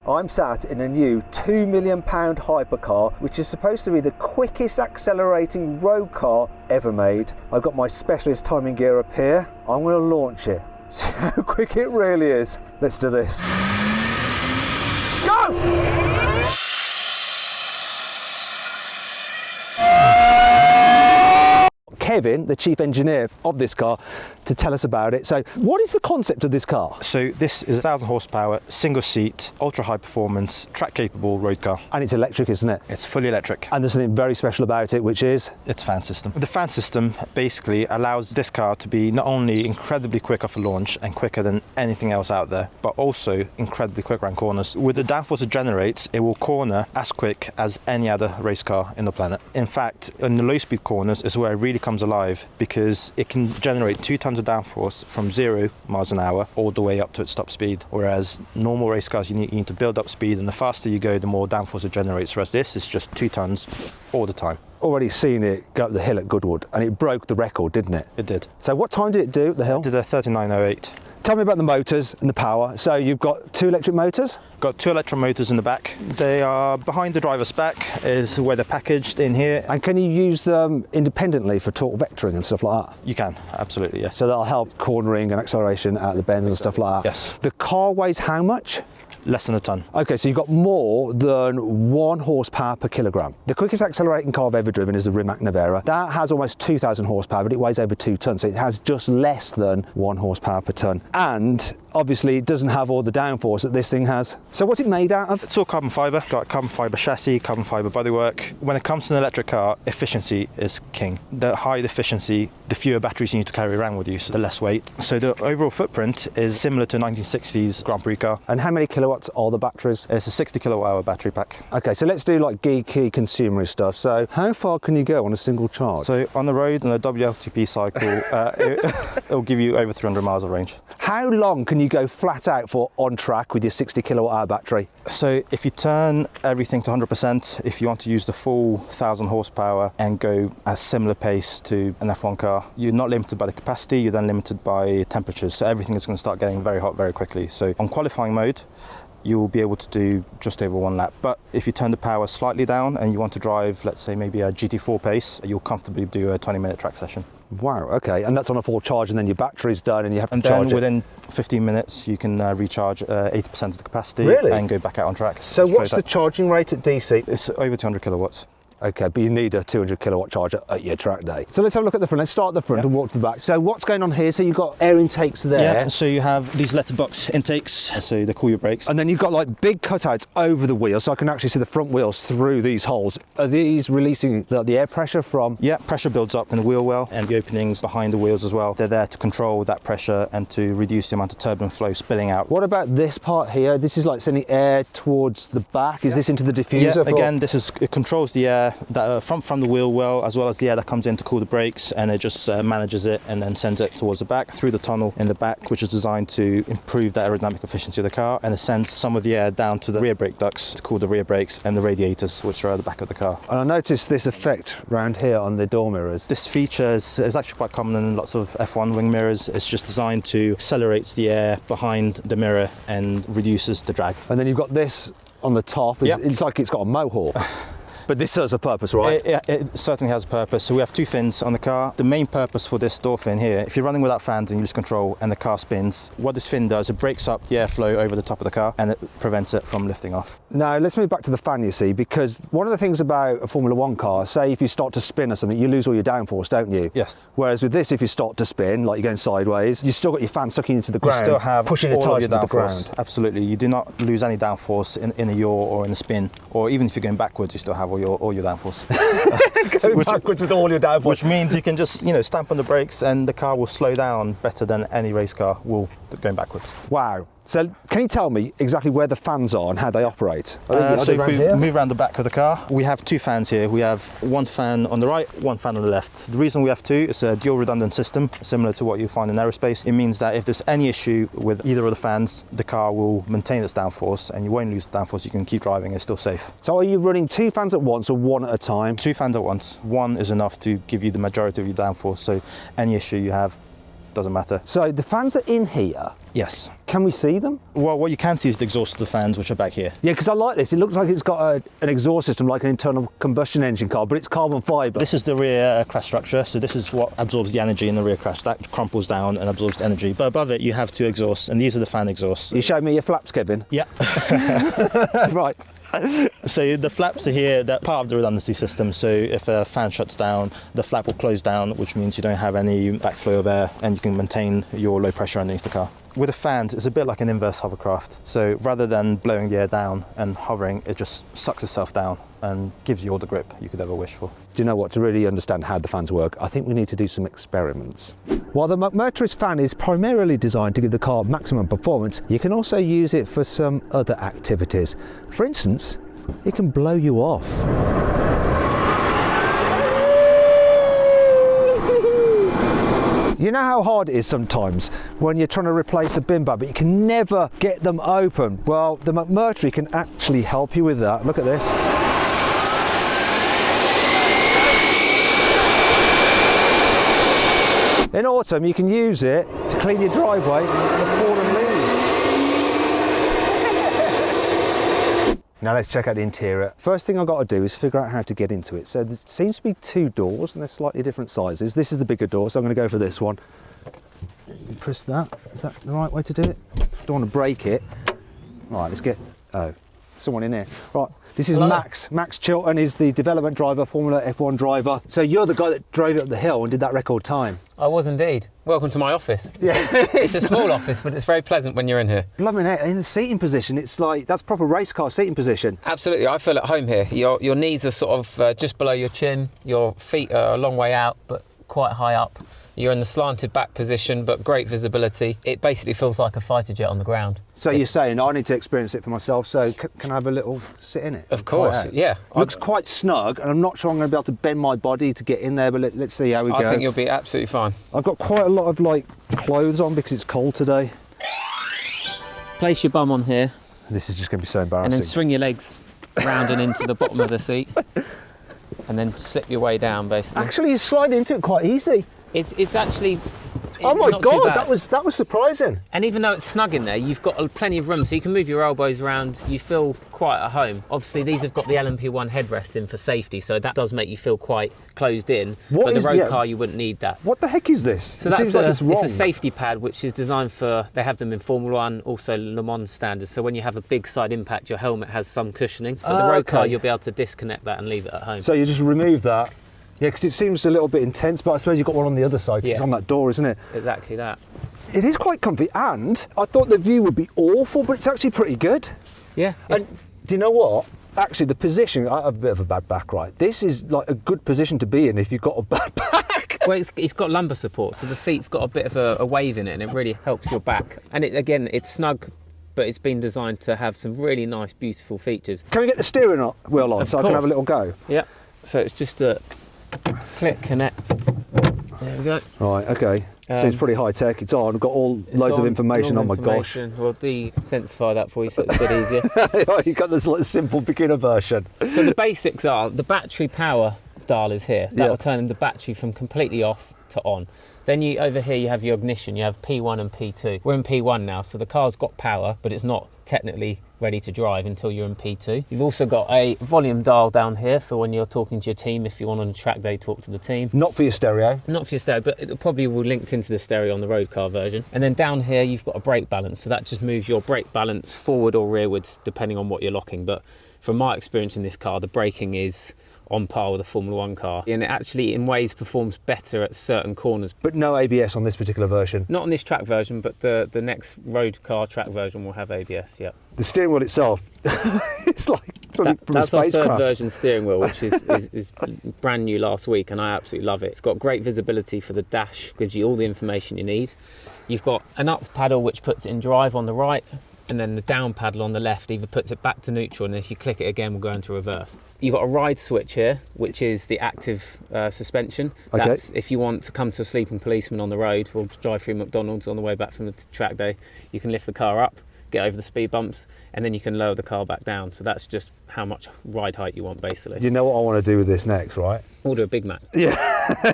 I'm sat in a new £2 million hypercar, which is supposed to be the quickest accelerating road car ever made. I've got my specialist timing gear up here. I'm going to launch it. See how quick it really is. Let's do this. Go! Kevin, the chief engineer of this car, to tell us about it. So what is the concept of this car? So this is a 1,000 horsepower, single seat, ultra high performance, track capable road car. And it's electric, isn't it? It's fully electric. And there's something very special about it, which is? Its fan system. The fan system basically allows this car to be not only incredibly quick off a launch and quicker than anything else out there, but also incredibly quick around corners. With the downforce it generates, it will corner as quick as any other race car in the planet. In fact, in the low speed corners is where it really comes alive, because it can generate 2 tons of downforce from 0 miles an hour all the way up to its top speed. Whereas normal race cars, you need to build up speed, and the faster you go, the more downforce it generates. Whereas this is just 2 tons all the time. Already seen it go up the hill at Goodwood, and it broke the record, didn't it? It did. So what time did it do at the hill? It did a 39.08. Tell me about the motors and the power. So you've got 2 electric motors? Got 2 electric motors in the back. They are behind the driver's back, is where they're packaged in here. And can you use them independently for torque vectoring and stuff like that? You can, absolutely, yes. So that'll help cornering and acceleration out of the bends and stuff like that? Yes. The car weighs how much? Less than a ton. Okay, so you've got more than 1 horsepower per kilogram. The quickest accelerating car I've ever driven is the Rimac Navara. That has almost 2,000 horsepower, but it weighs over 2 tons, so it has just less than 1 horsepower per ton. And obviously it doesn't have all the downforce that this thing has. So what's it made out of? It's all carbon fibre. Got a carbon fibre chassis, carbon fibre bodywork. When it comes to an electric car, efficiency is king. The higher the efficiency, the fewer batteries you need to carry around with you, so the less weight. So the overall footprint is similar to a 1960s Grand Prix car. And how many kilowatts are the batteries? It's a 60 kilowatt hour battery pack. Okay, so let's do like geeky consumerist stuff. So how far can you go on a single charge? So on the road, on a WLTP cycle, it'll give you over 300 miles of range. How long can you go flat out for on track with your 60 kilowatt hour battery? So if you turn everything to 100%, if you want to use the full 1,000 horsepower and go at a similar pace to an F1 car, you're not limited by the capacity, you're then limited by temperatures. So everything is going to start getting very hot very quickly. So on qualifying mode, you will be able to do just over 1 lap. But if you turn the power slightly down and you want to drive, let's say maybe a GT4 pace, you'll comfortably do a 20-minute track session. Wow, okay, and that's on a full charge, and then your battery's done and you have to charge it? And then within 15 minutes you can recharge 80% of the capacity. Really? And go back out on track. So what's the charging rate at DC? It's over 200 kilowatts. Okay, but you need a 200 kilowatt charger at your track day. So let's have a look at the front. Let's start at the front and walk to the back. So what's going on here? So you've got air intakes there. Yeah, so you have these letterbox intakes, so they cool your brakes. And then you've got like big cutouts over the wheels, so I can actually see the front wheels through these holes. Are these releasing the air pressure from? Yeah, pressure builds up in the wheel well and the openings behind the wheels as well. They're there to control that pressure and to reduce the amount of turbulent flow spilling out. What about this part here? This is like sending air towards the back. Is this into the diffuser? Yeah, again, it controls the air that from the wheel well, as well as the air that comes in to cool the brakes, and it just manages it and then sends it towards the back through the tunnel in the back, which is designed to improve the aerodynamic efficiency of the car, and it sends some of the air down to the rear brake ducts to cool the rear brakes and the radiators, which are at the back of the car. And I noticed this effect around here on the door mirrors. This feature is actually quite common in lots of F1 wing mirrors. It's just designed to accelerate the air behind the mirror and reduces the drag. And then you've got this on the top. It's like it's got a mohawk. But this serves a purpose, right? It certainly has a purpose. So we have 2 fins on the car. The main purpose for this door fin here, if you're running without fans and you lose control and the car spins, what this fin does, it breaks up the airflow over the top of the car and it prevents it from lifting off. Now let's move back to the fan, you see, because one of the things about a Formula 1 car, say if you start to spin or something, you lose all your downforce, don't you? Yes. Whereas with this, if you start to spin, like you're going sideways, you've still got your fan sucking into the ground, you still have pushing the tires into the ground. Absolutely. You do not lose any downforce in a yaw or in a spin, or even if you're going backwards, you still have all your downforce. Going backwards with all your downforce. Which means you can just, stamp on the brakes and the car will slow down better than any race car will going backwards. Wow. So can you tell me exactly where the fans are and how they operate? So if we move around the back of the car, we have 2 fans here. We have 1 fan on the right, 1 fan on the left. The reason we have 2 is a dual redundant system, similar to what you find in aerospace. It means that if there's any issue with either of the fans, the car will maintain its downforce and you won't lose the downforce. You can keep driving, it's still safe. So are you running 2 fans at once or 1 at a time? 2 fans at once. 1 is enough to give you the majority of your downforce. So any issue you have, doesn't matter. So the fans are in here. Yes. Can we see them? Well, what you can see is the exhaust of the fans, which are back here. Yeah, because I like this. It looks like it's got an exhaust system like an internal combustion engine car, but it's carbon fibre. This is the rear crash structure, so this is what absorbs the energy in the rear crash. That crumples down and absorbs the energy. But above it, you have 2 exhausts, and these are the fan exhausts. You showed me your flaps, Kevin. Yeah. Right. So the flaps are here, they're part of the redundancy system. So if a fan shuts down, the flap will close down, which means you don't have any backflow of air and you can maintain your low pressure underneath the car. With the fans, it's a bit like an inverse hovercraft. So rather than blowing the air down and hovering, it just sucks itself down and gives you all the grip you could ever wish for. Do you know what? To really understand how the fans work, I think we need to do some experiments. While the McMurtry's fan is primarily designed to give the car maximum performance, you can also use it for some other activities. For instance, it can blow you off. You know how hard it is sometimes when you're trying to replace a bin bag, but you can never get them open? Well, the McMurtry can actually help you with that. Look at this. In autumn, you can use it to clean your driveway of fallen leaves. Now let's check out the interior. First thing I've got to do is figure out how to get into it. So there seems to be 2 doors and they're slightly different sizes. This is the bigger door, so I'm going to go for this one. Press that. Is that the right way to do it? Don't want to break it. Right, let's get... Oh, someone in here. Right, this is Hello. Max. Max Chilton is the development driver, Formula F1 driver. So you're the guy that drove it up the hill and did that record time. I was indeed. Welcome to my office. It's a small office, but it's very pleasant when you're in here. Blimey, in the seating position, it's like, that's proper race car seating position. Absolutely, I feel at home here. Your knees are sort of just below your chin. Your feet are a long way out, but quite high up. You're in the slanted back position, but great visibility. It basically feels like a fighter jet on the ground. So you're saying I need to experience it for myself, so can I have a little sit in it? Of course, yeah. Looks quite snug, and I'm not sure I'm going to be able to bend my body to get in there, but let's see how we go. I think you'll be absolutely fine. I've got quite a lot of like clothes on because it's cold today. Place your bum on here This is just going to be so and embarrassing. then swing your legs round and into the bottom of the seat and then slip your way down, basically. Actually, you slide into it quite easy. It's actually Oh my not too God, bad. that was surprising. And even though it's snug in there, you've got plenty of room, so you can move your elbows around. You feel quite at home. Obviously, these have got the LMP1 headrest in for safety, so that does make you feel quite closed in. What but the is- road yeah. car, you wouldn't need that. What the heck is this? So It that's seems like it's wrong. it's a safety pad which is designed for, they have them in Formula 1, also Le Mans standards. So when you have a big side impact, your helmet has some cushioning. But the road car, okay. you'll be able to disconnect that and leave it at home. So you just remove that. Yeah, because it seems a little bit intense, but I suppose you've got one on the other side. 'Cause Yeah. It's on that door, isn't it? Exactly that. It is quite comfy, and I thought the view would be awful, but it's actually pretty good. Yeah. And do you know what? Actually, the position, I have a bit of a bad back, right? This is like a good position to be in if you've got a bad back. Well, it's got lumbar support, so the seat's got a bit of a wave in it, and it really helps your back. And again, it's snug, but it's been designed to have some really nice, beautiful features. Can we get the steering wheel on Of so I can have a course. little go? Yeah. So it's just a click, connect. There we go. Right, okay. Seems pretty high tech. It's on. I've got loads of on, information. all Oh my gosh. information. We'll de-sensify that for you so it's a bit easier. You've got this like, simple beginner version. So the basics are, the battery power dial is here. That Yeah. will turn the battery from completely off to on. Then over here you have your ignition. You have P1 and P2. We're in P1 now, so the car's got power, but it's not technically ready to drive until you're in P2. You've also got a volume dial down here for when you're talking to your team, if you want on a track day, talk to the team. Not for your stereo. Not for your stereo, but it probably will linked into the stereo on the road car version. And then down here you've got a brake balance, so that just moves your brake balance forward or rearwards depending on what you're locking. But from my experience in this car, the braking is on par with a Formula 1 car, and it actually in ways performs better at certain corners. But no ABS on this particular version. Not on this track version, but the next road car track version will have ABS. Yeah, The steering wheel itself, it's like something from a that's our third spacecraft. version steering wheel, which is brand new last week, and I absolutely love it. It's got great visibility for the dash, gives you all the information you need. You've got an up paddle which puts it in drive on the right, and then the down paddle on the left either puts it back to neutral, and if you click it again we'll go into reverse. You've got a ride switch here, which is the active suspension. Okay. That's if you want to come to a sleeping policeman on the road, we'll drive through McDonald's on the way back from the track day, you can lift the car up, get over the speed bumps, and then you can lower the car back down. So that's just how much ride height you want, basically. You know what I want to do with this next, right? Order a Big Mac. Yeah.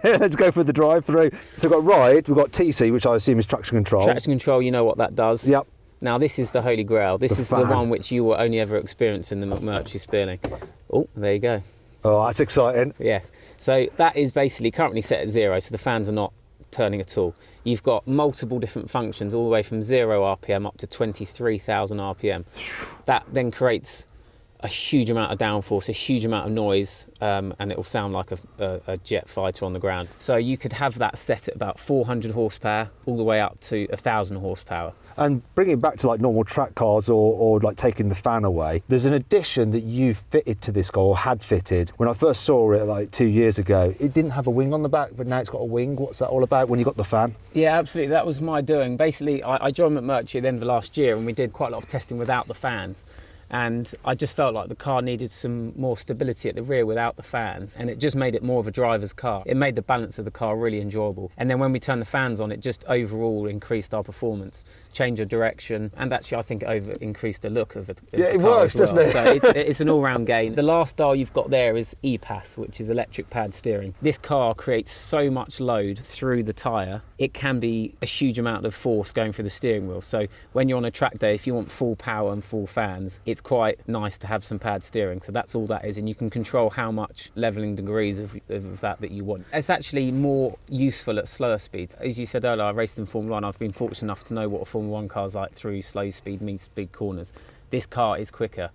Let's go for the drive-through. So we've got ride, we've got TC, which I assume is traction control. Traction control, you know what that does. Yep. Now this is the holy grail. This is the fan. one which you will only ever experience in the McMurtry Spearling. Oh, there you go. Oh, that's exciting. Yes. So that is basically currently set at 0, so the fans are not turning at all. You've got multiple different functions, all the way from 0 RPM up to 23,000 RPM. That then creates a huge amount of downforce, a huge amount of noise, and it will sound like a jet fighter on the ground. So you could have that set at about 400 horsepower all the way up to 1,000 horsepower. And bringing it back to like normal track cars or like taking the fan away, there's an addition that you fitted to this car or had fitted. When I first saw it like 2 years ago, it didn't have a wing on the back, but now it's got a wing. What's that all about when you got the fan? Yeah, absolutely. That was my doing. Basically, I joined McMurtry at the end of last year and we did quite a lot of testing without the fans. And I just felt like the car needed some more stability at the rear without the fans, and it just made it more of a driver's car. It made the balance of the car really enjoyable. And then when we turned the fans on, it just overall increased our performance, changed the direction, and actually I think it increased the look of it. Yeah, it works, doesn't it? So it's an all-round gain. The last dial you've got there is EPAS, which is electric pad steering. This car creates so much load through the tyre, it can be a huge amount of force going through the steering wheel. So when you're on a track day, if you want full power and full fans, it's quite nice to have some pad steering. So that's all that is, and you can control how much levelling degrees of that you want. It's actually more useful at slower speeds. As you said earlier, I raced in Formula 1. I've been fortunate enough to know what a Formula 1 car's like through slow speed meets big corners. This car is quicker,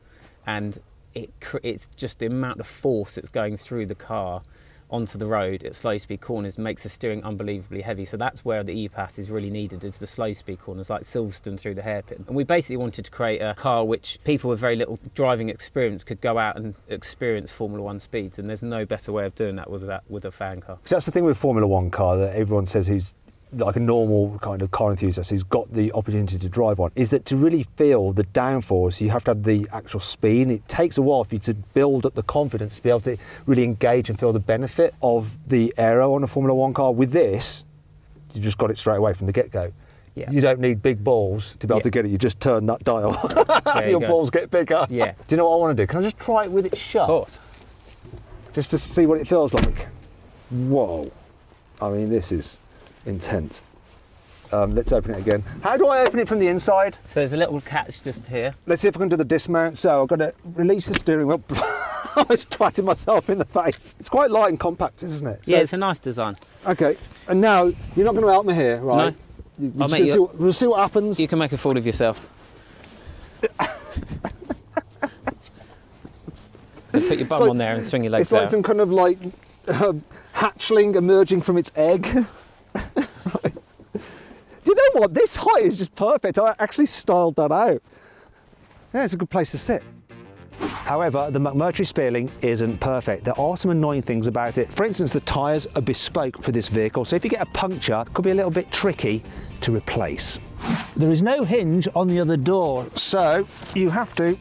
and it's just the amount of force that's going through the car onto the road at slow speed corners makes the steering unbelievably heavy. So that's where the EPAS is really needed, is the slow speed corners like Silverstone through the hairpin. And we basically wanted to create a car which people with very little driving experience could go out and experience Formula 1 speeds, and there's no better way of doing that with a fan car. So that's the thing with Formula 1 car that everyone says who's like a normal kind of car enthusiast who's got the opportunity to drive one, is that to really feel the downforce, you have to have the actual speed. It takes a while for you to build up the confidence to be able to really engage and feel the benefit of the aero on a Formula 1 car. With this, you just got it straight away from the get-go. Yeah. You don't need big balls to be able to get it. You just turn that dial and your balls get bigger. Yeah. Do you know what I want to do? Can I just try it with it shut? Of course. Just to see what it feels like. Whoa. I mean, this is intense. Let's open it again. How do I open it from the inside? So there's a little catch just here. Let's see if I can do the dismount. So I've got to release the steering wheel. I was twatting myself in the face. It's quite light and compact, isn't it? So, yeah, it's a nice design. Okay, and now you're not going to help me here, right? No. We'll see what happens. You can make a fool of yourself. Put your bum on there and swing your legs It's like out. some kind of like hatchling emerging from its egg. Do you know what? This height is just perfect. I actually styled that out. Yeah, it's a good place to sit. However, the McMurtry Spearling isn't perfect. There are some annoying things about it. For instance, the tyres are bespoke for this vehicle, so if you get a puncture, it could be a little bit tricky to replace. There is no hinge on the other door, so you have to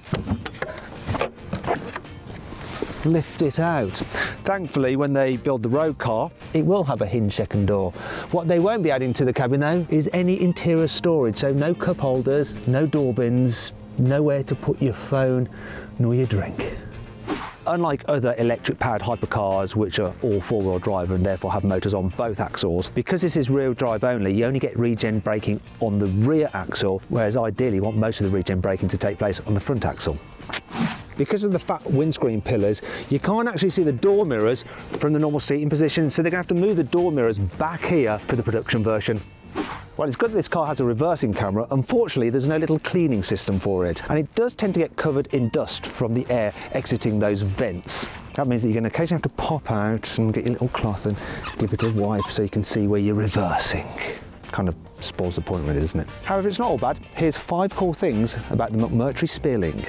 lift it out. Thankfully, when they build the road car, it will have a hinge second door. What they won't be adding to the cabin though is any interior storage, so no cup holders, no door bins, nowhere to put your phone nor your drink. Unlike other electric powered hypercars, which are all four-wheel drive and therefore have motors on both axles, because this is rear drive only, you only get regen braking on the rear axle, whereas ideally you want most of the regen braking to take place on the front axle. Because of the fat windscreen pillars, you can't actually see the door mirrors from the normal seating position, so they're going to have to move the door mirrors back here for the production version. Well, it's good that this car has a reversing camera. Unfortunately, there's no little cleaning system for it, and it does tend to get covered in dust from the air exiting those vents. That means that you're going to occasionally have to pop out and get your little cloth and give it a wipe so you can see where you're reversing. Kind of spoils the point really, doesn't it? However, it's not all bad. Here's 5 cool things about the McMurtry Spearling.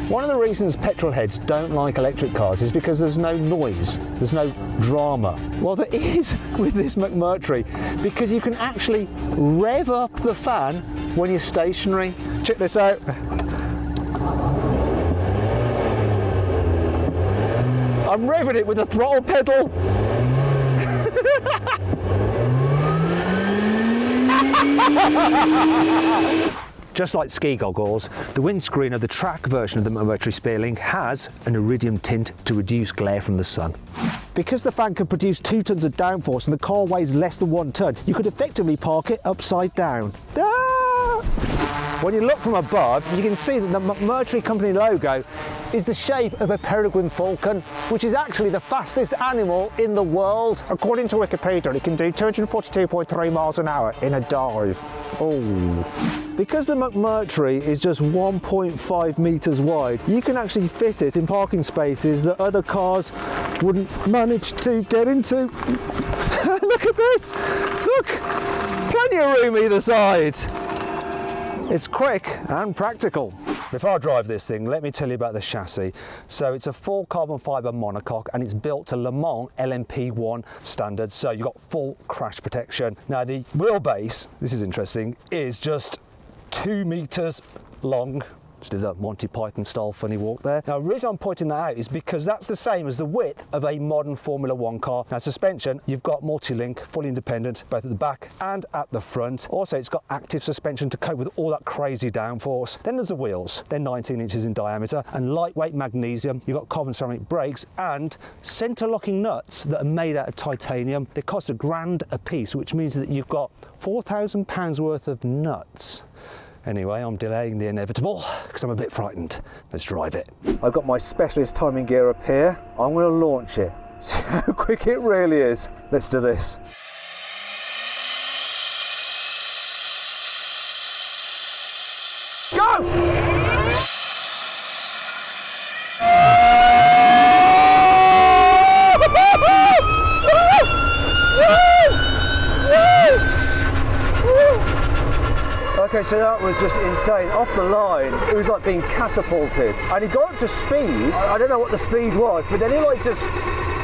One of the reasons petrol heads don't like electric cars is because there's no noise, there's no drama. Well, there is with this McMurtry, because you can actually rev up the fan when you're stationary. Check this out. I'm revving it with the throttle pedal. Just like ski goggles, the windscreen of the track version of the McMurtry Spearling has an iridium tint to reduce glare from the sun. Because the fan can produce 2 tons of downforce and the car weighs less than 1 ton, you could effectively park it upside down. When you look from above, you can see that the McMurtry company logo is the shape of a peregrine falcon, which is actually the fastest animal in the world. According to Wikipedia, it can do 242.3 miles an hour in a dive. Oh. Because the McMurtry is just 1.5 metres wide, you can actually fit it in parking spaces that other cars wouldn't manage to get into. Look at this! Look! Can you room either side? It's quick and practical. Before I drive this thing, let me tell you about the chassis. So it's a full carbon fibre monocoque and it's built to Le Mans LMP1 standards, so you've got full crash protection. Now the wheelbase, this is interesting, is just 2 metres long. Just did a Monty Python style funny walk there. Now the reason I'm pointing that out is because that's the same as the width of a modern Formula 1 car. Now suspension, you've got multi-link, fully independent, both at the back and at the front. Also it's got active suspension to cope with all that crazy downforce. Then there's the wheels, they're 19 inches in diameter and lightweight magnesium. You've got carbon ceramic brakes and centre locking nuts that are made out of titanium. They cost £1,000 a piece, which means that you've got £4,000 worth of nuts. Anyway, I'm delaying the inevitable because I'm a bit frightened. Let's drive it. I've got my specialist timing gear up here. I'm going to launch it. See how quick it really is. Let's do this. Go! Okay, so that was just insane. Off the line, it was like being catapulted. And he got up to speed. I don't know what the speed was, but then he like just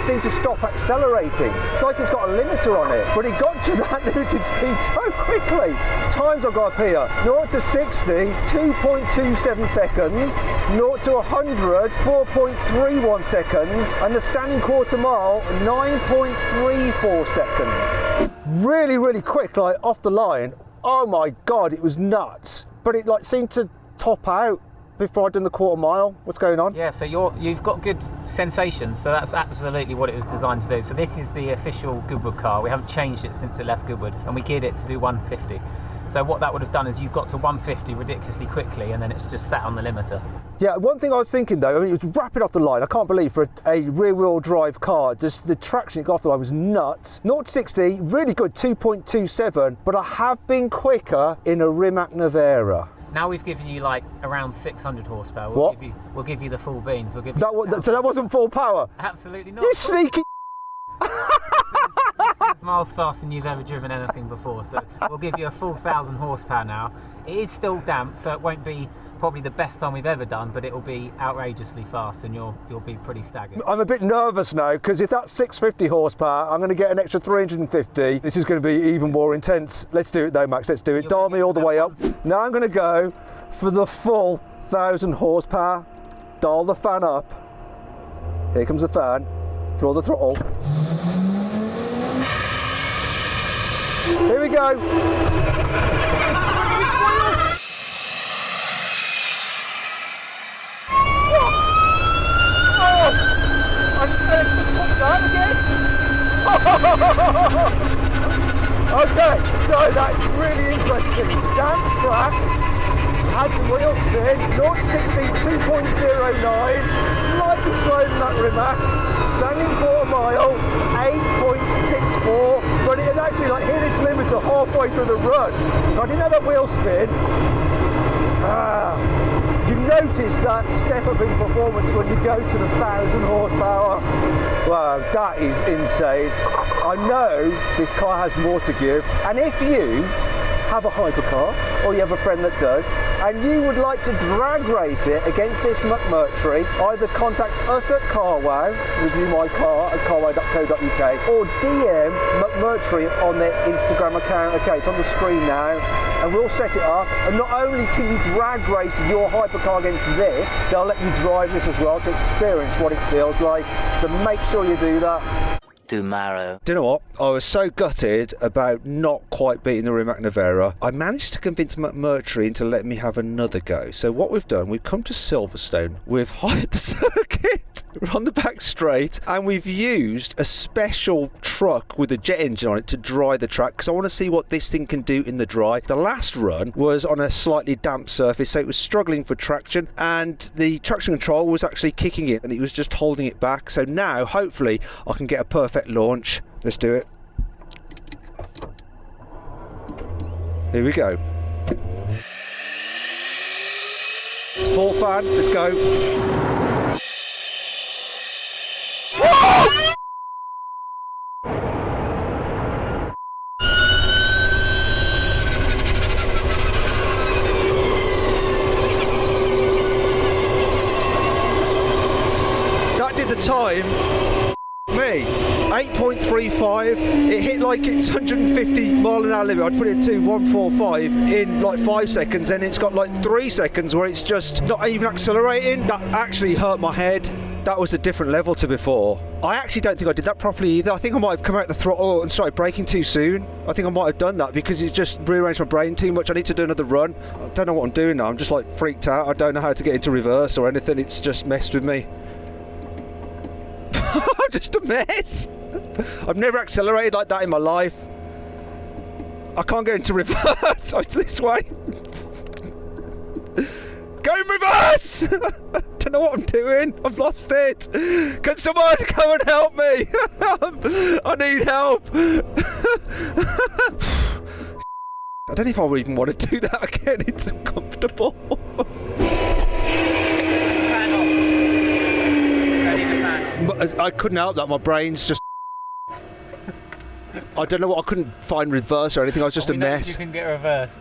seemed to stop accelerating. It's like it's got a limiter on it. But he got to that limited speed so quickly. Times I've got up here. 0 to 60, 2.27 seconds. 0 to 100, 4.31 seconds. And the standing quarter mile, 9.34 seconds. Really, really quick, like off the line. Oh my God, it was nuts. But it like seemed to top out before I'd done the quarter mile. What's going on? Yeah, so you've got good sensations, so that's absolutely what it was designed to do. So this is the official Goodwood car. We haven't changed it since it left Goodwood, and we geared it to do 150. So what that would have done is you've got to 150 ridiculously quickly, and then it's just sat on the limiter. Yeah, one thing I was thinking though, I mean, it was rapid off the line. I can't believe for a rear-wheel drive car, just the traction it got off the line was nuts. 0 to 60, really good, 2.27, but I have been quicker in a Rimac Navara. Now we've given you like around 600 horsepower. We'll give you the full beans. We'll give you so that wasn't full power? Absolutely not. You sneaky. This thing's miles faster than you've ever driven anything before, so we'll give you a full 1,000 horsepower now. It is still damp, so it won't be probably the best time we've ever done, but it will be outrageously fast and you'll be pretty staggered. I'm a bit nervous now because if that's 650 horsepower, I'm going to get an extra 350. This is going to be even more intense. Let's do it though, Max. Let's do it. Dial me all the way up. Now I'm going to go for the full 1,000 horsepower. Dial the fan up. Here comes the fan. Throw the throttle. Here we go. It's just topped out again. Okay, so that's really interesting. Damp track, had some wheel spin, 0 to 60, 2.09, slightly slower than that Rimac, standing quarter mile, 8.64, but it had actually like hit its limiter halfway through the run. If I didn't have that wheel spin, you notice that step up in performance when you go to the 1,000 horsepower. Wow, that is insane. I know this car has more to give, and if you have a hypercar or you have a friend that does and you would like to drag race it against this McMurtry, either contact us at CarWOW, review my car at carwow.co.uk, or DM McMurtry on their Instagram account. Okay, it's on the screen now, and we'll set it up, and not only can you drag race your hypercar against this, they'll let you drive this as well to experience what it feels like, so make sure you do that. tomorrow. Do you know what? I was so gutted about not quite beating the Rimac Nevera. I managed to convince McMurtry into letting me have another go. So what we've done, we've come to Silverstone. We've hired the circuit. We're on the back straight, and we've used a special truck with a jet engine on it to dry the track, because I want to see what this thing can do in the dry. The last run was on a slightly damp surface, so it was struggling for traction, and the traction control was actually kicking it, and it was just holding it back. So now, hopefully, I can get a perfect launch. Let's do it. Here we go. It's full fan, let's go. That did the time. Me, 8.35. It hit like it's 150 mile an hour limit. I'd put it to 145 in like 5 seconds, and it's got like 3 seconds where it's just not even accelerating. That actually hurt my head. That was a different level to before. I actually don't think I did that properly either. I think I might have come out the throttle and started braking too soon. I think I might have done that because it's just rearranged my brain too much. I need to do another run. I don't know what I'm doing now. I'm just like freaked out. I don't know how to get into reverse or anything. It's just messed with me. I'm just a mess. I've never accelerated like that in my life. I can't get into reverse. So it's this way. Go in reverse! Don't know what I'm doing. I've lost it. Can someone come and help me? I need help. I don't know if I would even want to do that again. It's uncomfortable. I couldn't help that. My brain's just... I don't know what... I couldn't find reverse or anything. I was just a mess. You can get reverse.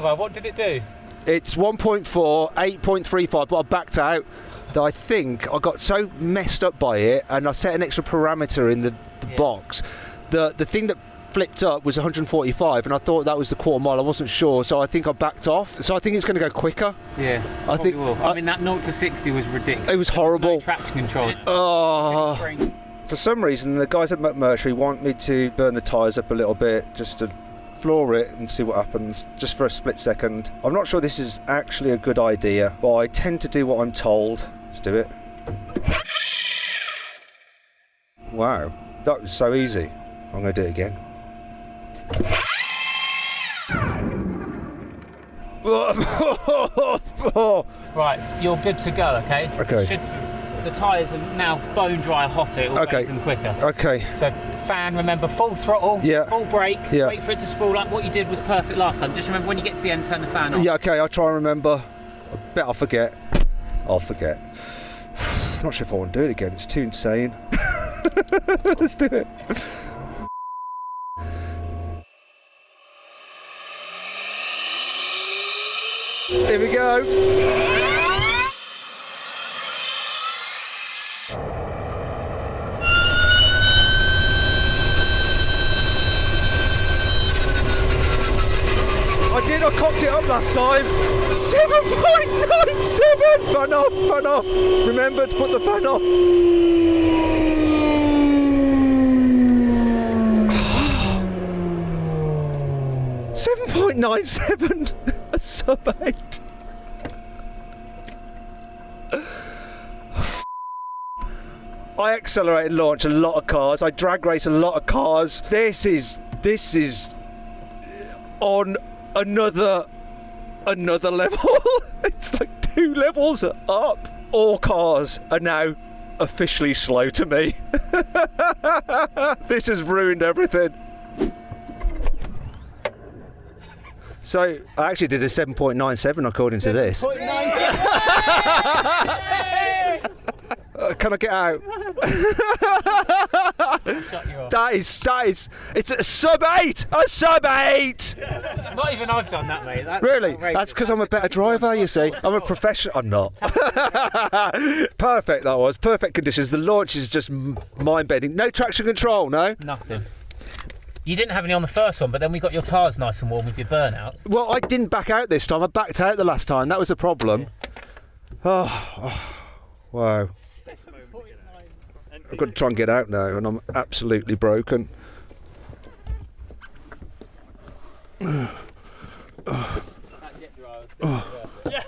Well, what did it do? It's 1.4, 8.35, but I backed out. That I think I got so messed up by it, and I set an extra parameter in the box. The thing that flipped up was 145, and I thought that was the quarter mile. I wasn't sure, so I think I backed off. So I think it's going to go quicker. Yeah, I think. Will. I mean, that 0 to 60 was ridiculous. It was horrible. No traction control. Oh. For some reason, the guys at McMurtry want me to burn the tyres up a little bit, just to floor it and see what happens, just for a split second. I'm not sure this is actually a good idea, but I tend to do what I'm told. Let's do it. Wow, that was so easy. I'm going to do it again. Right, you're good to go, okay? Okay. The tyres are now bone dry hot, it will go even quicker. Okay. So fan, remember, full throttle, full brake, wait for it to spool up. What you did was perfect last time. Just remember when you get to the end, turn the fan off. Yeah, okay, I'll try and remember. I bet I'll forget. I'll forget. I'm not sure if I want to do it again, it's too insane. Let's do it. Here we go. I cocked it up last time. 7.97! Fan off, fan off. Remember to put the fan off. 7.97, a sub 8. I accelerate and launch a lot of cars. I drag race a lot of cars. This is on another level. It's like 2 levels up. All cars are now officially slow to me. This has ruined everything. So I actually did a 7.97 according to this. 7.97! Can I get out? That is, it's a sub 8! A sub 8! Not even I've done that, mate. That's really? outrageous. That's because I'm a better driver, you see. I'm a professional. I'm not. Perfect, that was. Perfect conditions. The launch is just mind-bending. No traction control, no? Nothing. You didn't have any on the first one, but then we got your tyres nice and warm with your burnouts. Well, I didn't back out this time. I backed out the last time. That was the problem. Yeah. Oh, wow. I've got to try and get out now, and I'm absolutely broken. That jet dryer was This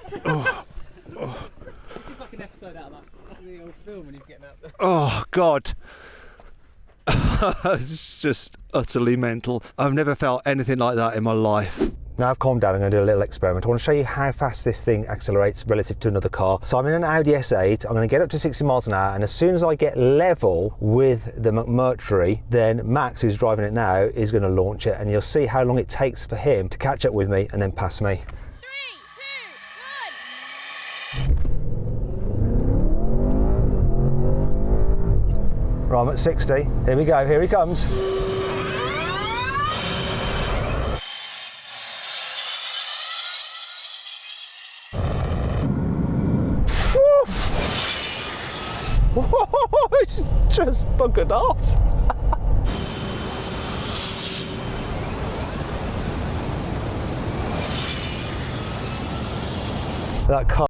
is like an episode out of the old film when he's getting out there. Oh God. It's just utterly mental. I've never felt anything like that in my life. Now I've calmed down, I'm going to do a little experiment. I want to show you how fast this thing accelerates relative to another car. So I'm in an Audi S8, I'm going to get up to 60 miles an hour, and as soon as I get level with the Mercury, then Max, who's driving it now, is going to launch it, and you'll see how long it takes for him to catch up with me and then pass me. 3, 2, 1. Right, I'm at 60. Here we go, here he comes. It's just buggered off. That car